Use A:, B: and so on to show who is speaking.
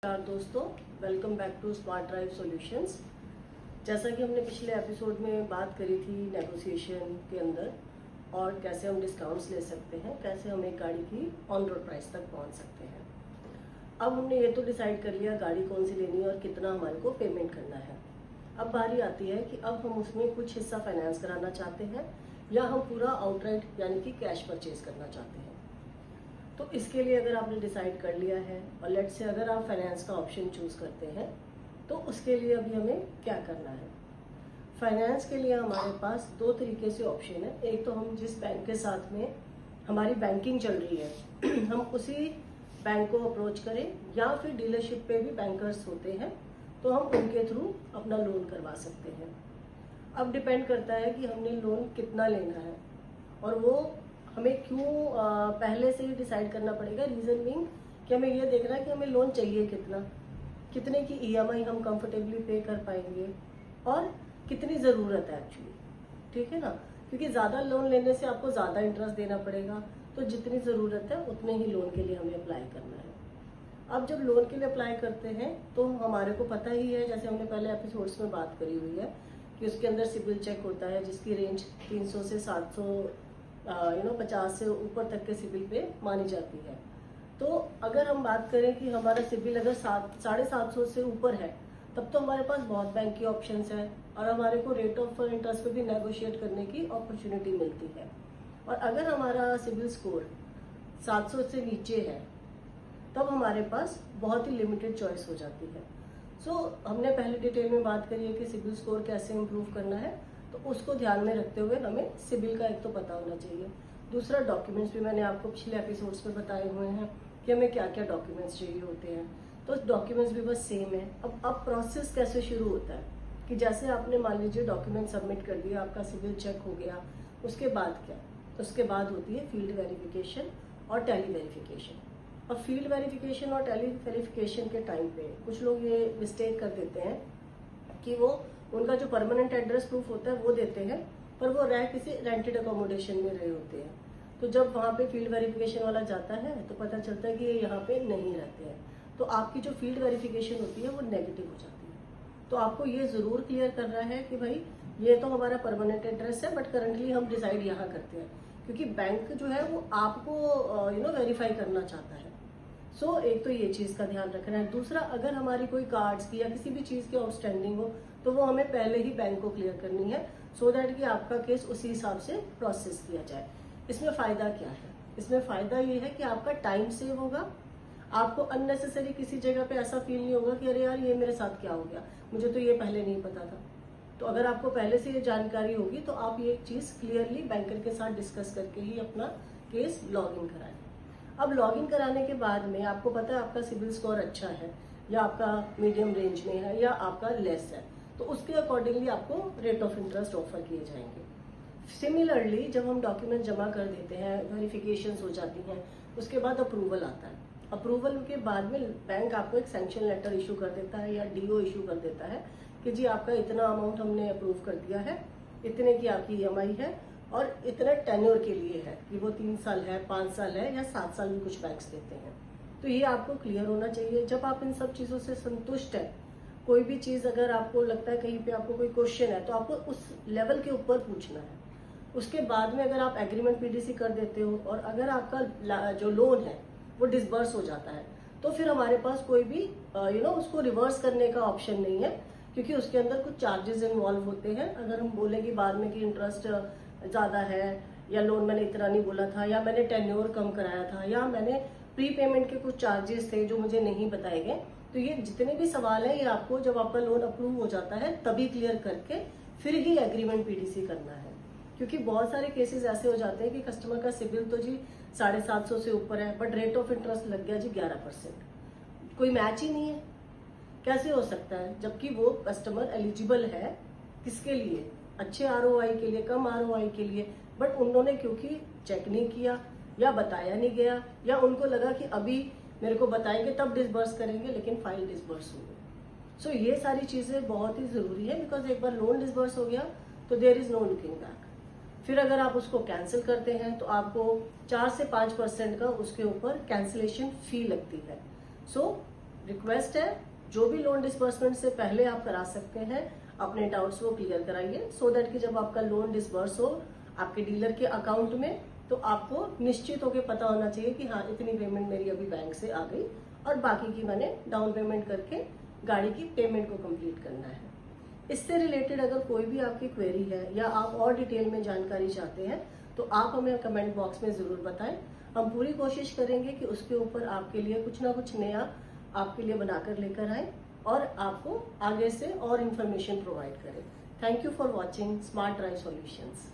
A: नमस्कार दोस्तों, welcome back to smart drive solutions. जैसा कि हमने पिछले एपिसोड में बात करी थी नेगोशिएशन के अंदर और कैसे हम डिस्काउंट्स ले सकते हैं, कैसे हम एक गाड़ी की ऑन रोड प्राइस तक पहुंच सकते हैं। अब हमने ये तो डिसाइड कर लिया गाड़ी कौन सी लेनी है और कितना हमारे को पेमेंट करना है। अब बारी आती है कि अब हम उसमें कुछ हिस्सा फाइनेंस कराना चाहते हैं या हम पूरा आउटराइट यानी कि कैश परचेज करना चाहते हैं। तो इसके लिए अगर आपने डिसाइड कर लिया है और लेट से अगर आप फाइनेंस का ऑप्शन चूज करते हैं तो उसके लिए अभी हमें क्या करना है। फाइनेंस के लिए हमारे पास दो तरीके से ऑप्शन है। एक तो हम जिस बैंक के साथ में हमारी बैंकिंग चल रही है हम उसी बैंक को अप्रोच करें या फिर डीलरशिप पे भी बैंकर्स होते हैं तो हम उनके थ्रू अपना लोन करवा सकते हैं। अब डिपेंड करता है कि हमने लोन कितना लेना है और वो हमें क्यों पहले से ही डिसाइड करना पड़ेगा। रीजन बीइंग कि हमें ये देखना है कि हमें लोन चाहिए कितने की ईएमआई हम कंफर्टेबली पे कर पाएंगे और कितनी ज़रूरत है एक्चुअली, ठीक है ना। क्योंकि ज़्यादा लोन लेने से आपको ज़्यादा इंटरेस्ट देना पड़ेगा, तो जितनी ज़रूरत है उतने ही लोन के लिए हमें अप्लाई करना है। अब जब लोन के लिए अप्लाई करते हैं तो हमारे को पता ही है, जैसे हमने पहले एपिसोड्स में बात करी हुई है, कि उसके अंदर सिबिल चेक होता है जिसकी रेंज 300 से 700 50 से ऊपर तक के सिबिल पे मानी जाती है। तो अगर हम बात करें कि हमारा सिबिल अगर 750 से ऊपर है तब तो हमारे पास बहुत बैंक की ऑप्शंस है और हमारे को रेट ऑफ इंटरेस्ट पे भी नेगोशिएट करने की अपॉर्चुनिटी मिलती है। और अगर हमारा सिबिल स्कोर 700 से नीचे है तब हमारे पास बहुत ही लिमिटेड चॉइस हो जाती है। हमने पहले डिटेल में बात करी है कि सिबिल स्कोर कैसे इम्प्रूव करना है, तो उसको ध्यान में रखते हुए हमें सिबिल का एक तो पता होना चाहिए। दूसरा, डॉक्यूमेंट्स भी मैंने आपको पिछले एपिसोड्स में बताए हुए हैं कि हमें क्या क्या डॉक्यूमेंट्स चाहिए होते हैं। तो डॉक्यूमेंट्स भी बस सेम है। अब प्रोसेस कैसे शुरू होता है कि जैसे आपने मान लीजिए डॉक्यूमेंट सबमिट कर दिया, आपका सिबिल चेक हो गया, उसके बाद क्या, उसके बाद होती है फील्ड वेरिफिकेशन और टैली वेरिफिकेशन। अब फील्ड वेरिफिकेशन और टैली वेरिफिकेशन के टाइम पे कुछ लोग ये मिस्टेक कर देते हैं कि वो उनका जो परमानेंट एड्रेस प्रूफ होता है वो देते हैं पर वो रह किसी रेंटेड अकोमोडेशन में रहे होते हैं। तो जब वहाँ पे फील्ड वेरिफिकेशन वाला जाता है तो पता चलता है कि ये यहाँ पे नहीं रहते हैं, तो आपकी जो फील्ड वेरिफिकेशन होती है वो नेगेटिव हो जाती है। तो आपको ये जरूर क्लियर करना है कि भाई ये तो हमारा परमानेंट एड्रेस है बट करंटली हम डिसाइड यहाँ करते हैं, क्योंकि बैंक जो है वो आपको वेरीफाई करना चाहता है। एक तो ये चीज का ध्यान रखना है। दूसरा, अगर हमारी कोई कार्ड्स की या किसी भी चीज की आउटस्टैंडिंग हो तो वो हमें पहले ही बैंक को क्लियर करनी है सो दैट कि आपका केस उसी हिसाब से प्रोसेस किया जाए। इसमें फायदा क्या है? इसमें फायदा ये है कि आपका टाइम सेव होगा, आपको अननेसेसरी किसी जगह पे ऐसा फील नहीं होगा कि अरे यार ये मेरे साथ क्या हो गया, मुझे तो ये पहले नहीं पता था। तो अगर आपको पहले से ये जानकारी होगी तो आप ये चीज क्लियरली बैंकर के साथ डिस्कस करके ही अपना केस लॉग इन कराएं। अब लॉग इन कराने के बाद में आपको पता है आपका सिबिल स्कोर अच्छा है या आपका मीडियम रेंज में है या आपका लेस है, तो उसके अकॉर्डिंगली आपको रेट ऑफ इंटरेस्ट ऑफर किए जाएंगे। सिमिलरली जब हम डॉक्यूमेंट जमा कर देते हैं, वेरिफिकेशंस हो जाती हैं, उसके बाद अप्रूवल आता है। अप्रूवल के बाद में बैंक आपको एक सैंक्शन लेटर इशू कर देता है या डीओ इशू कर देता है कि जी आपका इतना अमाउंट हमने अप्रूव कर दिया है, इतने की आपकी ईएमआई है और इतने टेन्योर के लिए है कि वो 3 साल है, 5 साल है या 7 साल भी कुछ बैंक्स देते हैं। तो ये आपको क्लियर होना चाहिए। जब आप इन सब चीजों से संतुष्ट है, कोई भी चीज अगर आपको लगता है कहीं पे आपको कोई क्वेश्चन है तो आपको उस लेवल के ऊपर पूछना है। उसके बाद में अगर आप एग्रीमेंट पीडीसी कर देते हो और अगर आपका जो लोन है वो डिसबर्स हो जाता है तो फिर हमारे पास कोई भी उसको रिवर्स करने का ऑप्शन नहीं है, क्योंकि उसके अंदर कुछ चार्जेस इन्वॉल्व होते हैं। अगर हम बोलेंगे बाद में कि इंटरेस्ट ज्यादा है या लोन मैंने इतना नहीं बोला था या मैंने टेन्योर कम कराया था या मैंने प्री पेमेंट के कुछ चार्जेस थे जो मुझे नहीं बताए गए, तो ये जितने भी सवाल है ये आपको जब आपका लोन अप्रूव हो जाता है तभी क्लियर करके फिर ही एग्रीमेंट पीडीसी करना है। क्योंकि बहुत सारे केसेस ऐसे हो जाते हैं कि कस्टमर का सिबिल तो जी 750 से ऊपर है बट रेट ऑफ इंटरेस्ट लग गया जी 11%, कोई मैच ही नहीं है। कैसे हो सकता है जबकि वो कस्टमर एलिजिबल है किसके लिए, अच्छे आरओआई के लिए, कम आरओआई के लिए, बट उन्होंने क्योंकि चेक नहीं किया या बताया नहीं गया या उनको लगा कि अभी मेरे को बताएंगे तब डिसबर्स करेंगे, लेकिन फाइल डिसबर्स हो गई। ये सारी चीजें बहुत ही जरूरी है, बिकॉज एक बार लोन डिसबर्स हो गया तो there is no looking back. फिर अगर आप उसको कैंसिल करते हैं तो आपको 4 से 5% का उसके ऊपर कैंसिलेशन फी लगती है। रिक्वेस्ट है, जो भी लोन डिसबर्समेंट से पहले आप करा सकते हैं अपने डाउट्स वो क्लियर कराइए, सो दैट कि जब आपका लोन डिसबर्स हो आपके डीलर के अकाउंट में तो आपको निश्चित होकर पता होना चाहिए कि हाँ इतनी पेमेंट मेरी अभी बैंक से आ गई और बाकी की मैंने डाउन पेमेंट करके गाड़ी की पेमेंट को कंप्लीट करना है। इससे रिलेटेड अगर कोई भी आपकी क्वेरी है या आप और डिटेल में जानकारी चाहते हैं तो आप हमें कमेंट बॉक्स में जरूर बताएं। हम पूरी कोशिश करेंगे कि उसके ऊपर आपके लिए कुछ ना कुछ नया आपके लिए बनाकर लेकर आए और आपको आगे से और इन्फॉर्मेशन प्रोवाइड करें। Thank you for watching smart drive solutions.